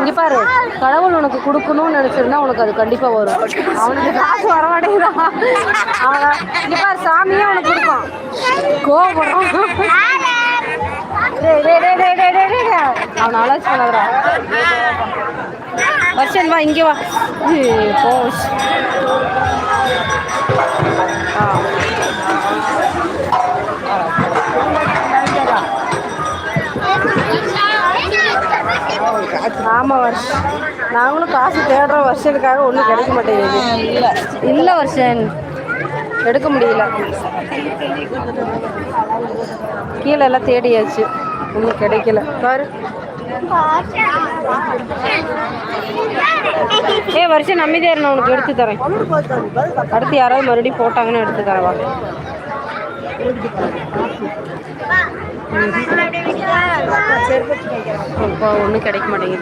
இங்கே பாரு, கடவுள் உனக்கு கொடுக்கணும்னு நினச்சிருந்தா உனக்கு அது கண்டிப்பாக வரும். அவனுக்கு காசு வர மாட்டேங்குதான். அவன் இங்கே பாரு, சாமியே உனக்கு கொடுப்பான். கோபம் அவனை அலாச்சு பண்ணாதா. வர்ஷன் வா, இங்கே வா. போஸ் ஆமாம் வருஷ், நாங்களும் காசு தேடுறோம். வருஷனுக்காக ஒன்றும் கிடைக்க மாட்டேங்குது. இல்லை வருஷன், எடுக்க முடியல. கீழே எல்லாம் தேடியாச்சு, ஒன்றும் கிடைக்கல. பாரு வருஷம் நம்பிதே நான் உனக்கு எடுத்து தரேன். அடுத்து யாராவது மறுபடியும் போட்டாங்கன்னு எடுத்து தரவா. இப்போ ஒன்றும் கிடைக்க மாட்டேங்குது.